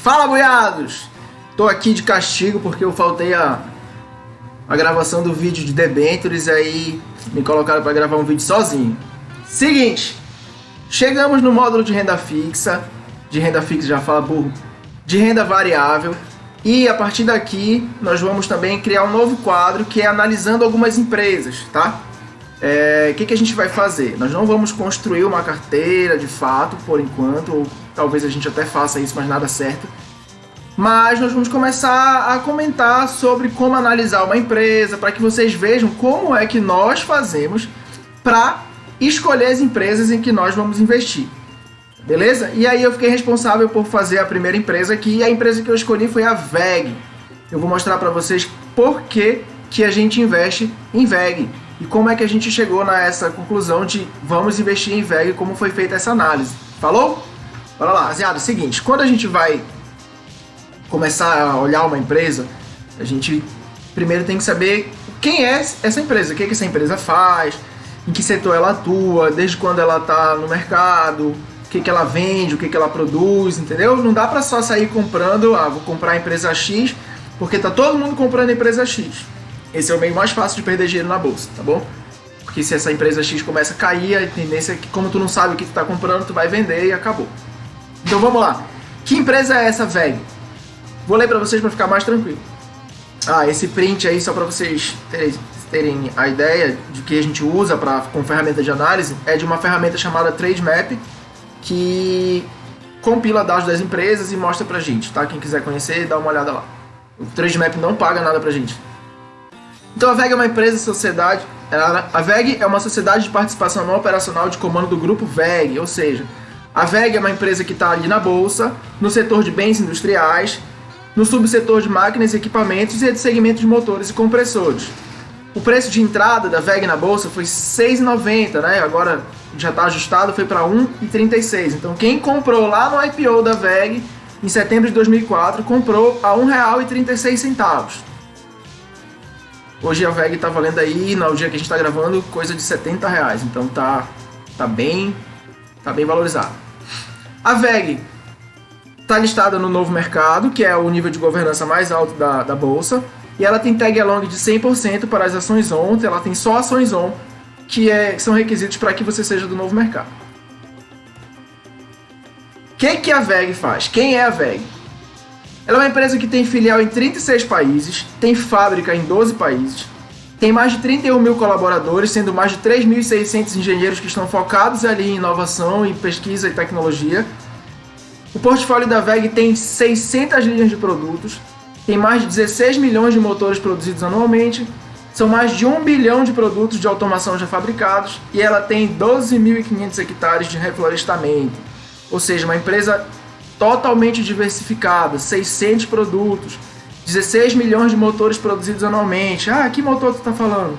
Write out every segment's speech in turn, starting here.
Fala, boiados! Tô aqui de castigo porque eu faltei a gravação do vídeo de debêntures, aí me colocaram para gravar um vídeo sozinho. Seguinte, chegamos no módulo de renda fixa já fala burro, de renda variável, e a partir daqui nós vamos também criar um novo quadro que é analisando algumas empresas, tá? O que a gente vai fazer? Nós não vamos construir uma carteira de fato por enquanto, ou talvez a gente até faça isso, mas nada certo. Mas nós vamos começar a comentar sobre como analisar uma empresa, para que vocês vejam como é que nós fazemos para escolher as empresas em que nós vamos investir. Beleza? E aí eu fiquei responsável por fazer a primeira empresa aqui, e a empresa que eu escolhi foi a VEG. Eu vou mostrar para vocês por que a gente investe em VEG e como é que a gente chegou nessa conclusão de vamos investir em VEG, como foi feita essa análise. Falou? Bora lá, rapaziada. É o seguinte, quando a gente vai começar a olhar uma empresa, a gente primeiro tem que saber quem é essa empresa, o que essa empresa faz, em que setor ela atua, desde quando ela está no mercado, o que ela vende, o que ela produz, entendeu? Não dá para só sair comprando, vou comprar a empresa X, porque tá todo mundo comprando a empresa X. Esse é o meio mais fácil de perder dinheiro na bolsa, tá bom? Porque se essa empresa X começa a cair, a tendência é que, como tu não sabe o que tu tá comprando, tu vai vender e acabou. Então vamos lá. Que empresa é essa, VEG? Vou ler para vocês para ficar mais tranquilo. Esse print aí, só para vocês terem a ideia de que a gente usa como ferramenta de análise, é de uma ferramenta chamada Trademap, que compila dados das empresas e mostra pra gente, tá? Quem quiser conhecer, dá uma olhada lá. O Trademap não paga nada pra gente. Então a VEG é uma empresa, sociedade. A VEG é uma sociedade de participação não operacional de comando do grupo VEG, ou seja, a VEG é uma empresa que está ali na bolsa, no setor de bens industriais, no subsetor de máquinas e equipamentos e de segmento de motores e compressores. O preço de entrada da VEG na bolsa foi R$ 6,90, né? Agora já está ajustado, foi para R$ 1,36. Então quem comprou lá no IPO da VEG em setembro de 2004 comprou a R$ 1,36. Hoje a VEG está valendo aí, no dia que a gente está gravando, coisa de R$ 70. Então tá bem valorizado. A VEG está listada no Novo Mercado, que é o nível de governança mais alto da bolsa, e ela tem tag along de 100% para as ações ON, ela tem só ações ON, que são requisitos para que você seja do Novo Mercado. O que a VEG faz? Quem é a VEG? Ela é uma empresa que tem filial em 36 países, tem fábrica em 12 países, tem mais de 31 mil colaboradores, sendo mais de 3.600 engenheiros que estão focados ali em inovação, em pesquisa e tecnologia. O portfólio da VEG tem 600 linhas de produtos, tem mais de 16 milhões de motores produzidos anualmente, são mais de 1 bilhão de produtos de automação já fabricados e ela tem 12.500 hectares de reflorestamento, ou seja, uma empresa totalmente diversificada, 600 produtos, 16 milhões de motores produzidos anualmente. Que motor tu está falando?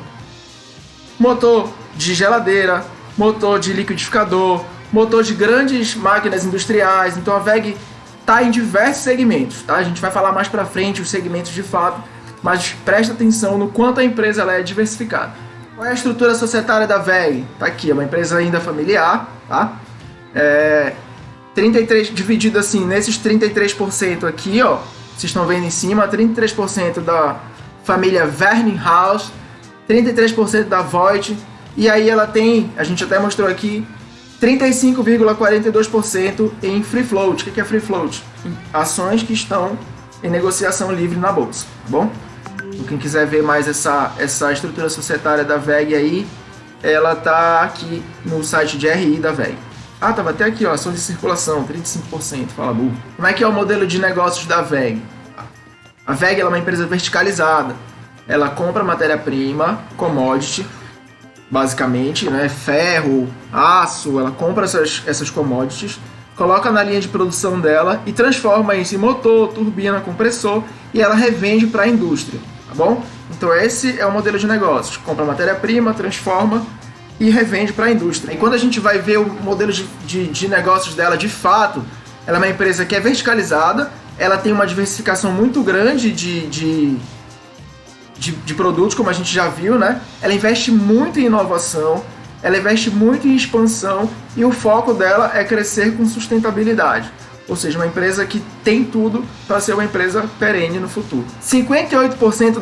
Motor de geladeira, motor de liquidificador, motor de grandes máquinas industriais. Então a VEG está em diversos segmentos, tá? A gente vai falar mais para frente os segmentos de fato, mas presta atenção no quanto a empresa ela é diversificada. Qual é a estrutura societária da VEG? Tá aqui, é uma empresa ainda familiar, tá? 33 dividido assim, nesses 33% aqui, ó, vocês estão vendo em cima, 33% da família Werninghaus, 33% da Voith, e aí ela tem, a gente até mostrou aqui, 35,42% em free float. O que é free float? Ações que estão em negociação livre na bolsa, tá bom? Então, quem quiser ver mais essa estrutura societária da VEG aí, ela tá aqui no site de RI da VEG. Tava até aqui, ó, ações de circulação, 35%, fala burro. Como é que é o modelo de negócios da VEG? A VEG ela é uma empresa verticalizada. Ela compra matéria-prima, commodity, basicamente, né, ferro, aço, ela compra essas commodities, coloca na linha de produção dela e transforma isso em motor, turbina, compressor e ela revende para a indústria, tá bom? Então esse é o modelo de negócios, compra matéria-prima, transforma e revende para a indústria. E quando a gente vai ver o modelo de negócios dela de fato, ela é uma empresa que é verticalizada, ela tem uma diversificação muito grande de produtos, como a gente já viu, né? Ela investe muito em inovação, ela investe muito em expansão e o foco dela é crescer com sustentabilidade. Ou seja, uma empresa que tem tudo para ser uma empresa perene no futuro. 58%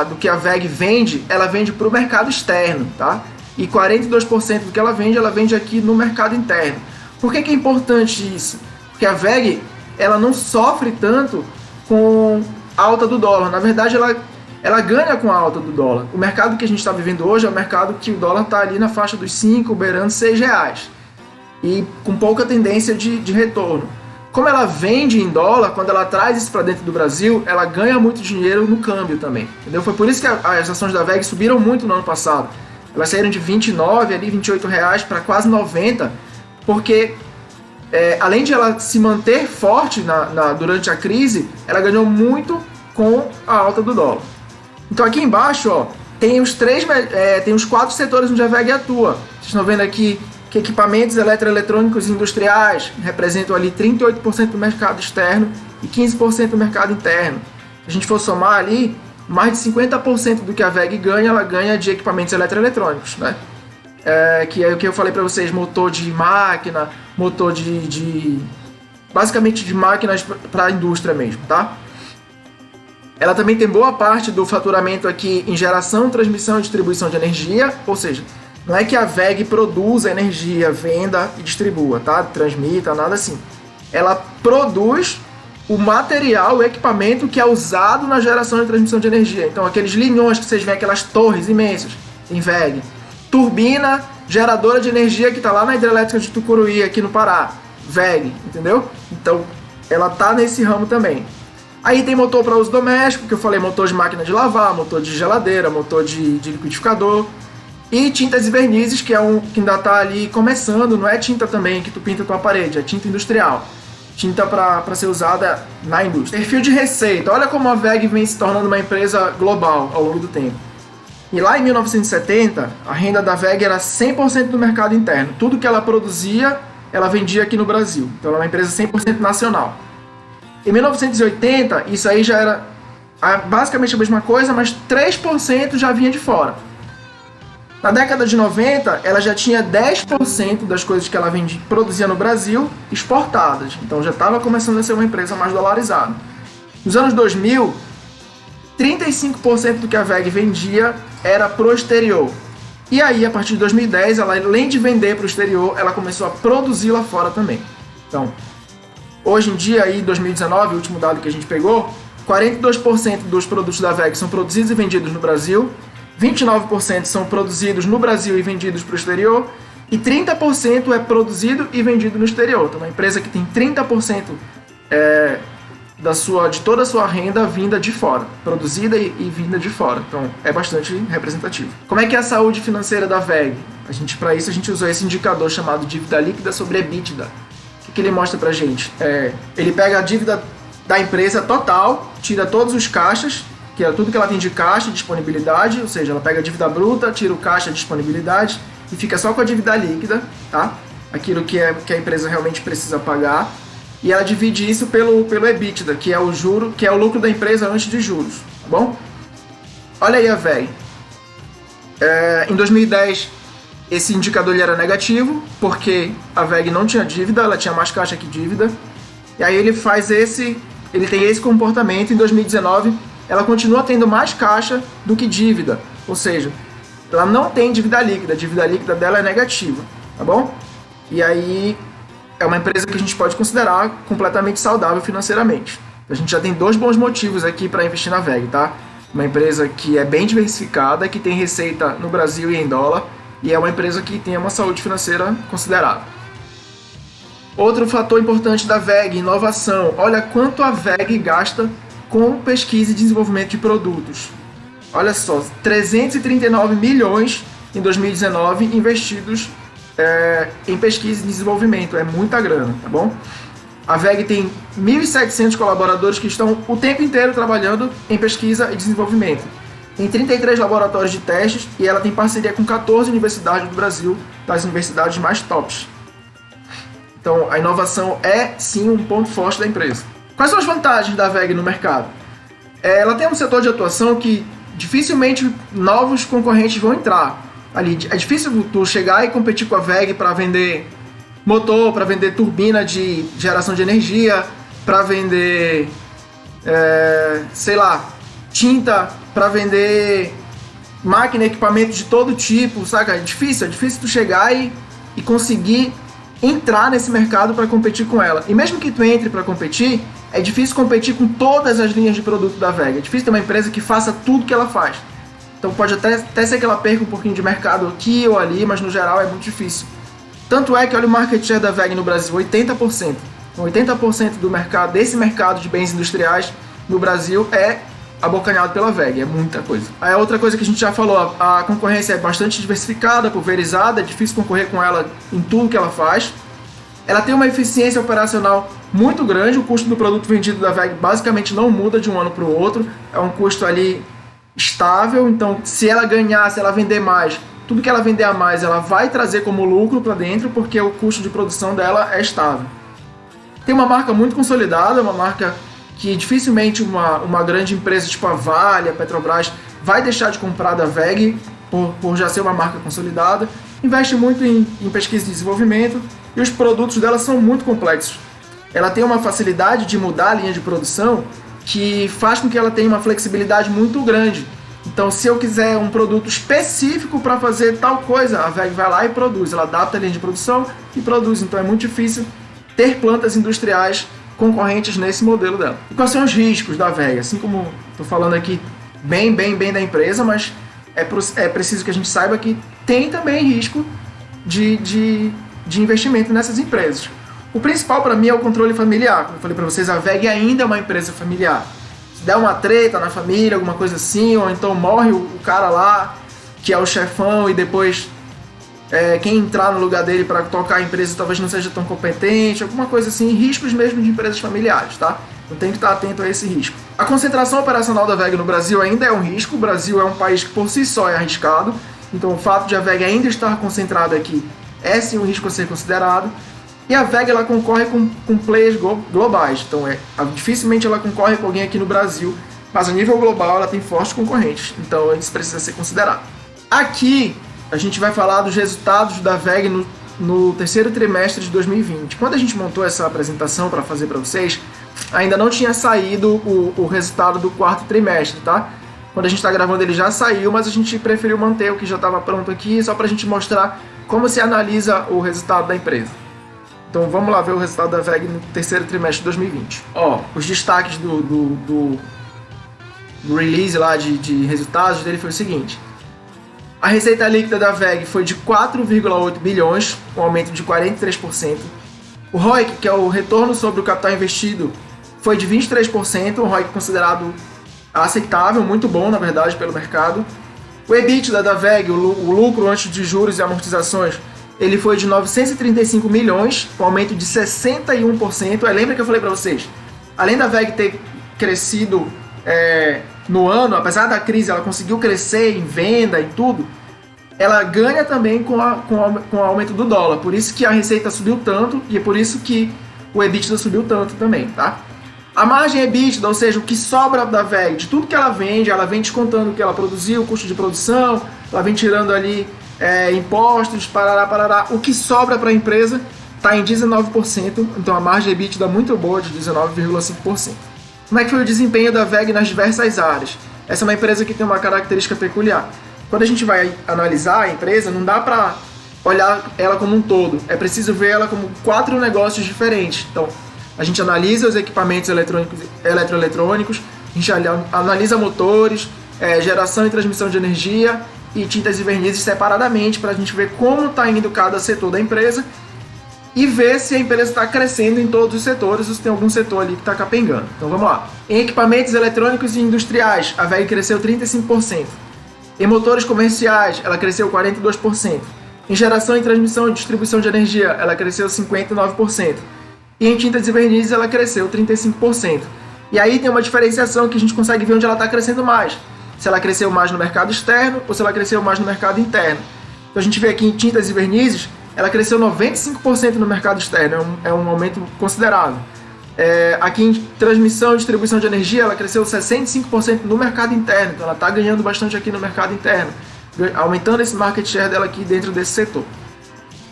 do que a WEG vende, ela vende para o mercado externo, tá? E 42% do que ela vende aqui no mercado interno. Por que é importante isso? Porque a WEG, ela não sofre tanto com a alta do dólar. Na verdade, ela ganha com a alta do dólar. O mercado que a gente está vivendo hoje é um mercado que o dólar está ali na faixa dos 5, beirando 6 reais. E com pouca tendência de retorno. Como ela vende em dólar, quando ela traz isso para dentro do Brasil, ela ganha muito dinheiro no câmbio também. Entendeu? Foi por isso que as ações da WEG subiram muito no ano passado. Elas saíram de 29, ali, 28 reais para quase 90, porque além de ela se manter forte durante a crise, ela ganhou muito com a alta do dólar. Então aqui embaixo, ó, tem os 4 setores onde a WEG atua. Vocês estão vendo aqui que equipamentos eletroeletrônicos industriais representam ali 38% do mercado externo e 15% do mercado interno. Se a gente for somar ali, mais de 50% do que a WEG ganha, ela ganha de equipamentos eletroeletrônicos, né? Que é o que eu falei para vocês, motor de máquina, motor basicamente de máquinas para a indústria mesmo, tá? Ela também tem boa parte do faturamento aqui em geração, transmissão e distribuição de energia, ou seja, não é que a WEG produza energia, venda e distribua, tá? Transmita, nada assim. Ela produz o material, o equipamento que é usado na geração e transmissão de energia. Então, aqueles linhões que vocês veem, aquelas torres imensas, tem WEG. Turbina, geradora de energia que está lá na hidrelétrica de Tucuruí, aqui no Pará, WEG, entendeu? Então, ela tá nesse ramo também. Aí tem motor para uso doméstico, que eu falei, motor de máquina de lavar, motor de geladeira, motor de liquidificador. E tintas e vernizes, que que ainda está ali começando, não é tinta também que tu pinta a tua parede, é tinta industrial. Tinta para ser usada na indústria. Perfil de receita. Olha como a WEG vem se tornando uma empresa global ao longo do tempo. E lá em 1970, a renda da WEG era 100% do mercado interno. Tudo que ela produzia, ela vendia aqui no Brasil. Então ela é uma empresa 100% nacional. Em 1980, isso aí já era basicamente a mesma coisa, mas 3% já vinha de fora. Na década de 90, ela já tinha 10% das coisas que ela produzia no Brasil exportadas. Então já estava começando a ser uma empresa mais dolarizada. Nos anos 2000, 35% do que a WEG vendia era para o exterior. E aí, a partir de 2010, ela, além de vender para o exterior, ela começou a produzir lá fora também. Então, hoje em dia, aí, 2019, o último dado que a gente pegou, 42% dos produtos da WEG são produzidos e vendidos no Brasil, 29% são produzidos no Brasil e vendidos para o exterior, e 30% é produzido e vendido no exterior. Então, uma empresa que tem 30% de toda a sua renda vinda de fora, produzida e vinda de fora. Então, é bastante representativo. Como é que é a saúde financeira da WEG? Para isso, a gente usou esse indicador chamado dívida líquida sobre EBITDA. O que ele mostra pra gente? Ele pega a dívida da empresa total, tira todos os caixas, que é tudo que ela tem de caixa e disponibilidade, ou seja, ela pega a dívida bruta, tira o caixa e disponibilidade e fica só com a dívida líquida, tá? Aquilo que a empresa realmente precisa pagar, e ela divide isso pelo EBITDA, que é o juro, que é o lucro da empresa antes de juros, tá bom? Olha aí a WEG. Em 2010, esse indicador ele era negativo, porque a WEG não tinha dívida, ela tinha mais caixa que dívida, e aí ele tem esse comportamento. Em 2019, ela continua tendo mais caixa do que dívida, ou seja, ela não tem dívida líquida, a dívida líquida dela é negativa, tá bom? E aí é uma empresa que a gente pode considerar completamente saudável financeiramente. A gente já tem 2 bons motivos aqui para investir na WEG, tá? Uma empresa que é bem diversificada, que tem receita no Brasil e em dólar, e é uma empresa que tem uma saúde financeira considerável. Outro fator importante da WEG, inovação. Olha quanto a WEG gasta com pesquisa e desenvolvimento de produtos. Olha só, 339 milhões em 2019 investidos em pesquisa e desenvolvimento. É muita grana, tá bom? A WEG tem 1.700 colaboradores que estão o tempo inteiro trabalhando em pesquisa e desenvolvimento. Tem 33 laboratórios de testes e ela tem parceria com 14 universidades do Brasil, das universidades mais tops. Então, a inovação é, sim, um ponto forte da empresa. Quais são as vantagens da WEG no mercado? Ela tem um setor de atuação que dificilmente novos concorrentes vão entrar. Ali, é difícil tu chegar e competir com a WEG para vender motor, para vender turbina de geração de energia, para vender, sei lá, tinta, para vender máquina, equipamento de todo tipo, saca? É difícil tu chegar e conseguir entrar nesse mercado para competir com ela. E mesmo que tu entre para competir, é difícil competir com todas as linhas de produto da WEG. É difícil ter uma empresa que faça tudo que ela faz. Então pode até ser que ela perca um pouquinho de mercado aqui ou ali, mas no geral é muito difícil. Tanto é que olha o market share da WEG no Brasil, 80%. 80% do mercado, desse mercado de bens industriais no Brasil é abocanhado pela WEG, é muita coisa. Aí outra coisa que a gente já falou, a concorrência é bastante diversificada, pulverizada, é difícil concorrer com ela em tudo que ela faz. Ela tem uma eficiência operacional muito grande, o custo do produto vendido da WEG basicamente não muda de um ano para o outro, é um custo ali estável, então se ela ganhar, se ela vender mais, tudo que ela vender a mais ela vai trazer como lucro para dentro, porque o custo de produção dela é estável. Tem uma marca muito consolidada, uma marca que dificilmente uma grande empresa tipo a Vale, a Petrobras, vai deixar de comprar da WEG por já ser uma marca consolidada. Investe muito em pesquisa e desenvolvimento e os produtos dela são muito complexos. Ela tem uma facilidade de mudar a linha de produção que faz com que ela tenha uma flexibilidade muito grande. Então, se eu quiser um produto específico para fazer tal coisa, a WEG vai lá e produz. Ela adapta a linha de produção e produz. Então, é muito difícil ter plantas industriais concorrentes nesse modelo dela. E quais são os riscos da WEG? Assim como estou falando aqui bem da empresa, mas é preciso que a gente saiba que tem também risco de investimento nessas empresas. O principal para mim é o controle familiar. Como eu falei para vocês, a WEG ainda é uma empresa familiar. Se der uma treta na família, alguma coisa assim, ou então morre o cara lá, que é o chefão, e depois quem entrar no lugar dele para tocar a empresa talvez não seja tão competente, alguma coisa assim, riscos mesmo de empresas familiares, tá? Então tem que estar atento a esse risco. A concentração operacional da WEG no Brasil ainda é um risco. O Brasil é um país que por si só é arriscado, então o fato de a WEG ainda estar concentrada aqui é sim um risco a ser considerado. E a WEG ela concorre com players globais, então dificilmente ela concorre com alguém aqui no Brasil, mas a nível global ela tem fortes concorrentes, então isso precisa ser considerado. Aqui a gente vai falar dos resultados da WEG no terceiro trimestre de 2020. Quando a gente montou essa apresentação para fazer para vocês, ainda não tinha saído o resultado do quarto trimestre, tá? Quando a gente está gravando ele já saiu, mas a gente preferiu manter o que já estava pronto aqui, só para a gente mostrar como se analisa o resultado da empresa. Então vamos lá ver o resultado da WEG no terceiro trimestre de 2020. Os destaques do release lá de resultados dele foi o seguinte. A receita líquida da WEG foi de 4,8 bilhões, um aumento de 43%. O ROIC, que é o retorno sobre o capital investido, foi de 23%, um ROIC considerado aceitável, muito bom na verdade pelo mercado. O EBITDA da WEG, o lucro antes de juros e amortizações, ele foi de 935 milhões, um aumento de 61%. Lembra que eu falei para vocês, além da WEG ter crescido no ano, apesar da crise, ela conseguiu crescer em venda e tudo, ela ganha também com o aumento do dólar. Por isso que a receita subiu tanto e é por isso que o EBITDA subiu tanto também, tá? A margem EBITDA, ou seja, o que sobra da WEG, de tudo que ela vem descontando o que ela produziu, o custo de produção, ela vem tirando ali impostos, parará, o que sobra para a empresa está em 19%, então a margem EBITDA muito boa, de 19,5%. Como é que foi o desempenho da WEG nas diversas áreas? Essa é uma empresa que tem uma característica peculiar. Quando a gente vai analisar a empresa, não dá para olhar ela como um todo, é preciso ver ela como 4 negócios diferentes. Então, a gente analisa os equipamentos eletroeletrônicos, a gente analisa motores, geração e transmissão de energia e tintas e vernizes separadamente para a gente ver como está indo cada setor da empresa e ver se a empresa está crescendo em todos os setores ou se tem algum setor ali que está capengando. Então vamos lá. Em equipamentos eletrônicos e industriais, a WEG cresceu 35%. Em motores comerciais, ela cresceu 42%. Em geração e transmissão e distribuição de energia, ela cresceu 59%. E em tintas e vernizes, ela cresceu 35%. E aí tem uma diferenciação que a gente consegue ver onde ela está crescendo mais. Se ela cresceu mais no mercado externo ou se ela cresceu mais no mercado interno. Então a gente vê aqui em tintas e vernizes, ela cresceu 95% no mercado externo, é um aumento considerável. Aqui em transmissão e distribuição de energia, ela cresceu 65% no mercado interno, então ela está ganhando bastante aqui no mercado interno, aumentando esse market share dela aqui dentro desse setor.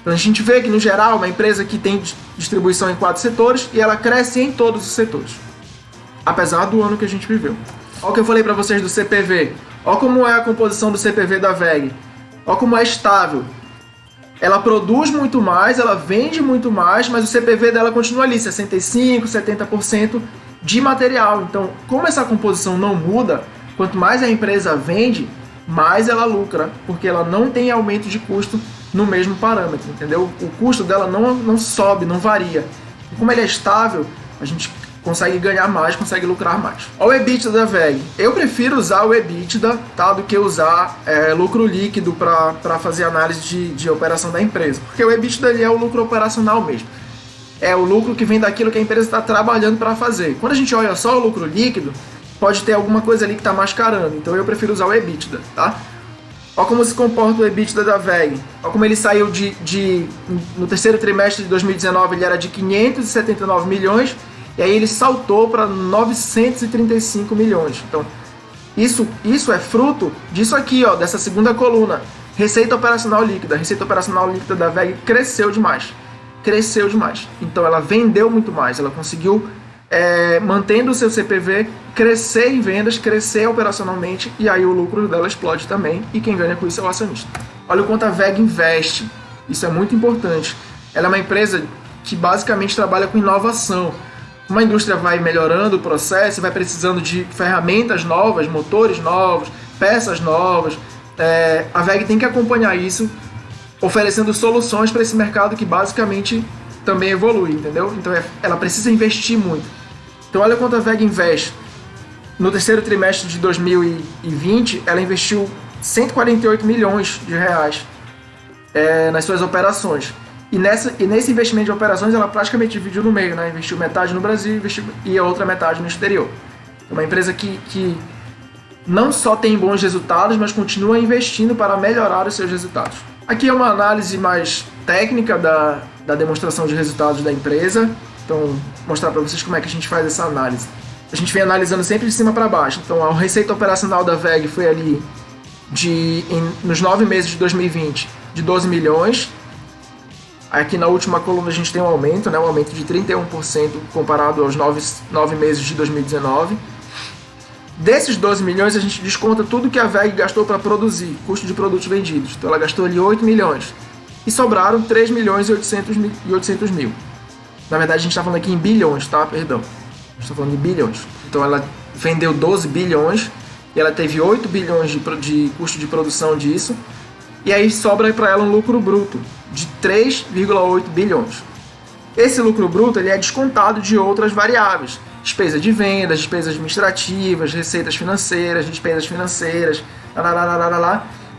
Então a gente vê que, no geral, uma empresa que tem distribuição em 4 setores e ela cresce em todos os setores, apesar do ano que a gente viveu. Olha o que eu falei para vocês do CPV. Olha como é a composição do CPV da WEG. Olha como é estável. Ela produz muito mais, ela vende muito mais, mas o CPV dela continua ali, 65%, 70% de material. Então, como essa composição não muda, quanto mais a empresa vende, mais ela lucra, porque ela não tem aumento de custo no mesmo parâmetro, entendeu? O custo dela não sobe, não varia. E como ele é estável, a gente consegue ganhar mais, consegue lucrar mais. Olha o EBITDA da WEG. Eu prefiro usar o EBITDA, tá, do que usar lucro líquido para fazer análise de operação da empresa, porque o EBITDA ele é o lucro operacional mesmo. É o lucro que vem daquilo que a empresa está trabalhando para fazer. Quando a gente olha só o lucro líquido, pode ter alguma coisa ali que está mascarando, então eu prefiro usar o EBITDA, tá? Olha como se comporta o EBITDA da WEG. Olha como ele saiu no terceiro trimestre de 2019, ele era de 579 milhões, e aí ele saltou para 935 milhões. Então, isso é fruto disso aqui, ó, dessa segunda coluna. Receita operacional líquida. A receita operacional líquida da WEG cresceu demais. Cresceu demais. Então, ela vendeu muito mais. Ela conseguiu, mantendo o seu CPV, crescer em vendas, crescer operacionalmente, e aí o lucro dela explode também. E quem ganha com isso é o acionista. Olha o quanto a WEG investe. Isso é muito importante. Ela é uma empresa que basicamente trabalha com inovação. Uma indústria vai melhorando o processo, vai precisando de ferramentas novas, motores novos, peças novas. A WEG tem que acompanhar isso, oferecendo soluções para esse mercado que basicamente também evolui, entendeu? Então ela precisa investir muito. Então olha quanto a WEG investe. No terceiro trimestre de 2020, ela investiu 148 milhões de reais nas suas operações. E nesse investimento de operações, ela praticamente dividiu no meio, né? Investiu metade no Brasil e a outra metade no exterior. É uma empresa que não só tem bons resultados, mas continua investindo para melhorar os seus resultados. Aqui é uma análise mais técnica da demonstração de resultados da empresa. Então, vou mostrar para vocês como é que a gente faz essa análise. A gente vem analisando sempre de cima para baixo. Então, a receita operacional da WEG foi ali, nos 9 meses de 2020, de 12 milhões. Aqui na última coluna a gente tem um aumento, né? Um aumento de 31% comparado aos 9 meses de 2019. Desses 12 milhões, a gente desconta tudo que a WEG gastou para produzir, custo de produtos vendidos. Então ela gastou ali 8 milhões. E sobraram 3 milhões e 800 mil. Na verdade, a gente está falando aqui em bilhões, tá? Perdão. A gente está falando em bilhões. Então ela vendeu 12 bilhões e ela teve 8 bilhões de custo de produção disso. E aí sobra para ela um lucro bruto de 3,8 bilhões. Esse lucro bruto ele é descontado de outras variáveis. Despesa de vendas, despesas administrativas, receitas financeiras, despesas financeiras,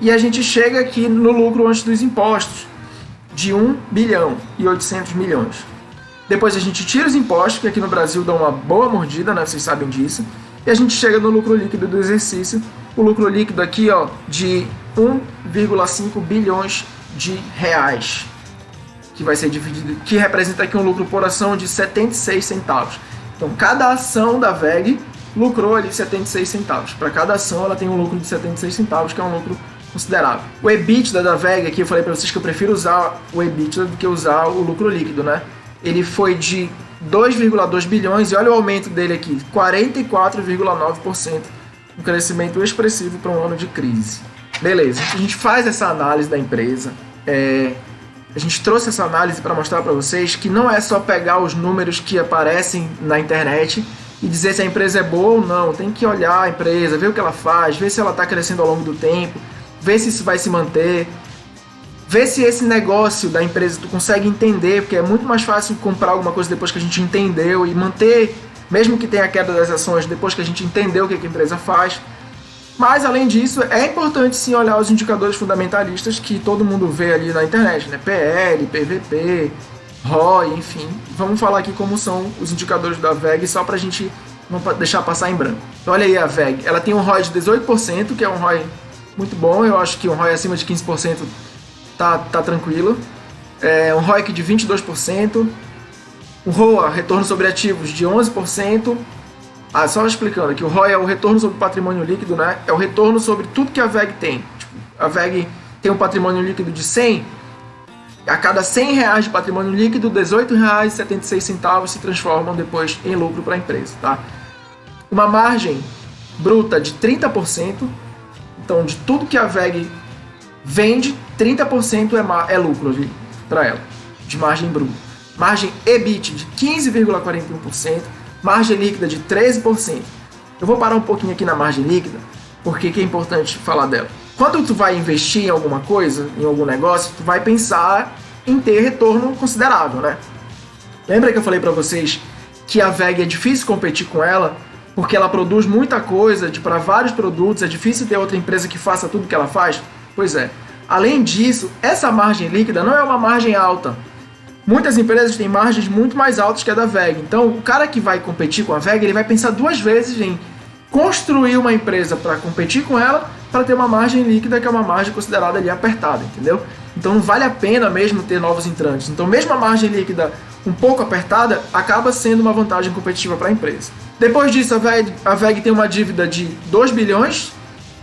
e a gente chega aqui no lucro antes dos impostos, de 1 bilhão e 800 milhões. Depois a gente tira os impostos, que aqui no Brasil dão uma boa mordida, né? Vocês sabem disso. E a gente chega no lucro líquido do exercício. O lucro líquido aqui, ó, de 1,5 bilhões de reais, que vai ser dividido, que representa aqui um lucro por ação de 76 centavos. Então, cada ação da WEG lucrou ali 76 centavos. Para cada ação, ela tem um lucro de 76 centavos, que é um lucro considerável. O EBITDA da WEG, aqui eu falei para vocês que eu prefiro usar o EBITDA do que usar o lucro líquido, né? Ele foi de 2,2 bilhões e olha o aumento dele aqui, 44,9%. Um crescimento expressivo para um ano de crise. Beleza, a gente faz essa análise da empresa. A gente trouxe essa análise para mostrar para vocês que não é só pegar os números que aparecem na internet e dizer se a empresa é boa ou não. Tem que olhar a empresa, ver o que ela faz, ver se ela está crescendo ao longo do tempo, ver se isso vai se manter, ver se esse negócio da empresa tu consegue entender, porque é muito mais fácil comprar alguma coisa depois que a gente entendeu e manter, mesmo que tenha queda das ações, depois que a gente entendeu o que a empresa faz. Mas, além disso, é importante sim olhar os indicadores fundamentalistas que todo mundo vê ali na internet, né? PL, PVP, ROI, enfim. Vamos falar aqui como são os indicadores da WEG, só para a gente não deixar passar em branco. Então, olha aí a WEG. Ela tem um ROI de 18%, que é um ROI muito bom. Eu acho que um ROI acima de 15% tá tranquilo. Um ROIC de 22%. Um ROA, retorno sobre ativos, de 11%. Só explicando aqui, o ROI é o retorno sobre o patrimônio líquido, né? É o retorno sobre tudo que a WEG tem. Tipo, a WEG tem um patrimônio líquido de 100, A cada 100 reais de patrimônio líquido, R$18,76 se transformam depois em lucro para a empresa. Tá? Uma margem bruta de 30%, então de tudo que a VEG vende, 30% é lucro para ela, de margem bruta. Margem EBIT de 15,41%, margem líquida de 13%. Eu vou parar um pouquinho aqui na margem líquida, porque que é importante falar dela. Quando tu vai investir em alguma coisa, em algum negócio, tu vai pensar em ter retorno considerável, né? Lembra que eu falei para vocês que a VEG é difícil competir com ela, porque ela produz muita coisa para vários produtos, é difícil ter outra empresa que faça tudo que ela faz? Pois é. Além disso, essa margem líquida não é uma margem alta. Muitas empresas têm margens muito mais altas que a da VEG. Então, o cara que vai competir com a VEG, ele vai pensar duas vezes em construir uma empresa para competir com ela, para ter uma margem líquida que é uma margem considerada ali apertada, entendeu? Então, não vale a pena mesmo ter novos entrantes. Então, mesmo a margem líquida um pouco apertada, acaba sendo uma vantagem competitiva para a empresa. Depois disso, a VEG tem uma dívida de 2 bilhões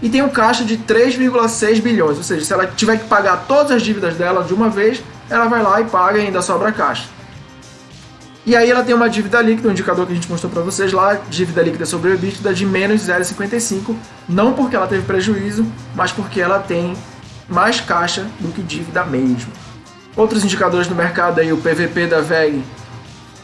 e tem um caixa de 3,6 bilhões. Ou seja, se ela tiver que pagar todas as dívidas dela de uma vez, ela vai lá e paga e ainda sobra caixa. E aí ela tem uma dívida líquida, um indicador que a gente mostrou para vocês lá, dívida líquida sobre o EBITDA de menos 0,55, não porque ela teve prejuízo, mas porque ela tem mais caixa do que dívida mesmo. Outros indicadores do mercado aí, o PVP da VEG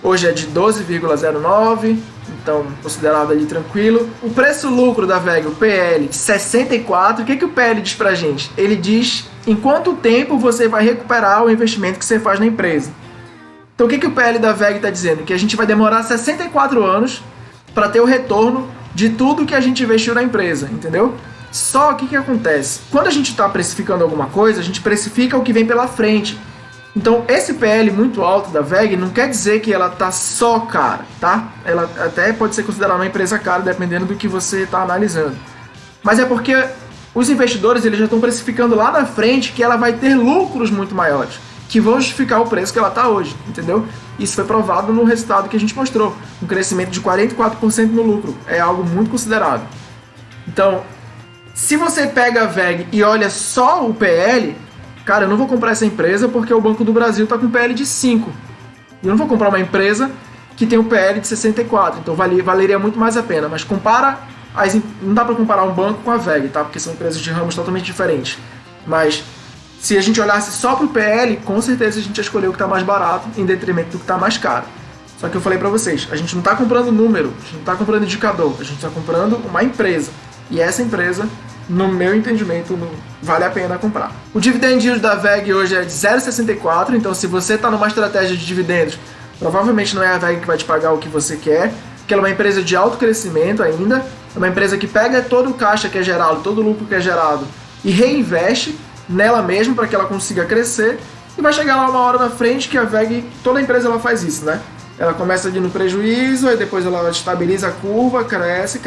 hoje é de 12,09, então considerado ali tranquilo. O preço-lucro da VEG, o PL, de 64. O que o PL diz pra gente? Ele diz em quanto tempo você vai recuperar o investimento que você faz na empresa. Então o que o PL da VEG está dizendo? Que a gente vai demorar 64 anos para ter o retorno de tudo que a gente investiu na empresa, entendeu? Só que o que acontece? Quando a gente está precificando alguma coisa, a gente precifica o que vem pela frente. Então, esse PL muito alto da VEG não quer dizer que ela tá só cara, tá? Ela até pode ser considerada uma empresa cara, dependendo do que você está analisando. Mas é porque os investidores eles já estão precificando lá na frente que ela vai ter lucros muito maiores, que vão justificar o preço que ela está hoje, entendeu? Isso foi provado no resultado que a gente mostrou, um crescimento de 44% no lucro. É algo muito considerável. Então, se você pega a VEG e olha só o PL... Cara, eu não vou comprar essa empresa porque o Banco do Brasil está com PL de 5. Eu não vou comprar uma empresa que tem um PL de 64. Então valeria muito mais a pena. Mas não dá para comparar um banco com a VEG, tá? Porque são empresas de ramos totalmente diferentes. Mas se a gente olhasse só para o PL, com certeza a gente ia escolher o que está mais barato em detrimento do que está mais caro. Só que eu falei para vocês, a gente não está comprando número, a gente não está comprando indicador, a gente está comprando uma empresa. E essa empresa, no meu entendimento, vale a pena comprar. O dividend yield da VEG hoje é de 0,64, então se você está numa estratégia de dividendos, provavelmente não é a VEG que vai te pagar o que você quer, porque ela é uma empresa de alto crescimento ainda, é uma empresa que pega todo o caixa que é gerado, todo o lucro que é gerado e reinveste nela mesma para que ela consiga crescer, e vai chegar lá uma hora na frente que a VEG, toda empresa ela faz isso, né? Ela começa ali no prejuízo, aí depois ela estabiliza a curva, cresce,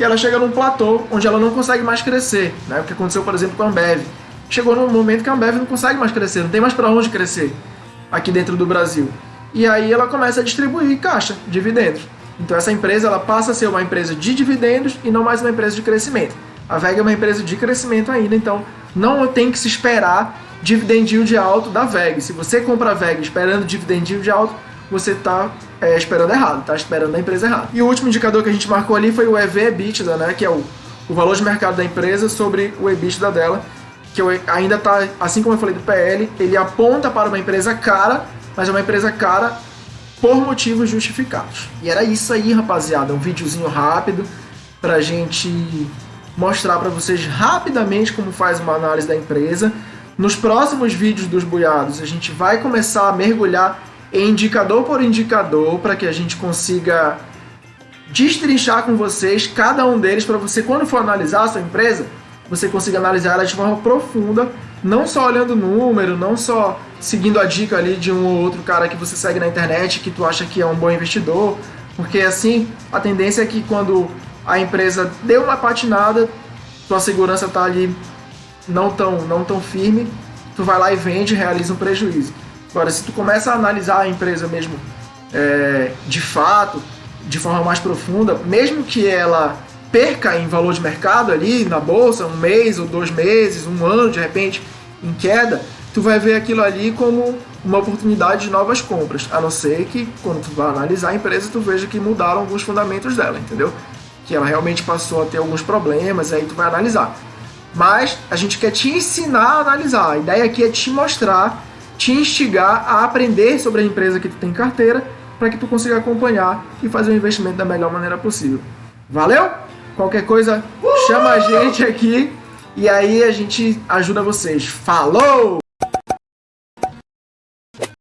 e ela chega num platô onde ela não consegue mais crescer, né? O que aconteceu, por exemplo, com a Ambev. Chegou num momento que a Ambev não consegue mais crescer, não tem mais para onde crescer aqui dentro do Brasil. E aí ela começa a distribuir caixa, dividendos. Então essa empresa ela passa a ser uma empresa de dividendos e não mais uma empresa de crescimento. A VEG é uma empresa de crescimento ainda, então não tem que se esperar dividend yield alto da VEG. Se você compra a VEG esperando dividend yield alto, você está esperando errado, está esperando a empresa errada. E o último indicador que a gente marcou ali foi o EV/EBITDA, né, que é o valor de mercado da empresa sobre o EBITDA dela, que ainda está, assim como eu falei do PL, ele aponta para uma empresa cara, mas é uma empresa cara por motivos justificados. E era isso aí, rapaziada, um videozinho rápido para a gente mostrar para vocês rapidamente como faz uma análise da empresa. Nos próximos vídeos dos Buiados, a gente vai começar a mergulhar indicador por indicador, para que a gente consiga destrinchar com vocês cada um deles, para você, quando for analisar a sua empresa, você consiga analisar ela de forma profunda, não só olhando o número, não só seguindo a dica ali de um ou outro cara que você segue na internet, que tu acha que é um bom investidor, porque assim, a tendência é que quando a empresa deu uma patinada, tua segurança tá ali não tão firme, tu vai lá e vende e realiza um prejuízo. Agora, se tu começa a analisar a empresa mesmo de fato, de forma mais profunda, mesmo que ela perca em valor de mercado ali na bolsa, um mês ou 2 meses, um ano de repente em queda, tu vai ver aquilo ali como uma oportunidade de novas compras, a não ser que quando tu vai analisar a empresa, tu veja que mudaram alguns fundamentos dela, entendeu? Que ela realmente passou a ter alguns problemas, aí tu vai analisar. Mas a gente quer te ensinar a analisar, a ideia aqui é te mostrar, te instigar a aprender sobre a empresa que tu tem em carteira, para que tu consiga acompanhar e fazer o investimento da melhor maneira possível. Valeu? Qualquer coisa, chama a gente aqui e aí a gente ajuda vocês. Falou!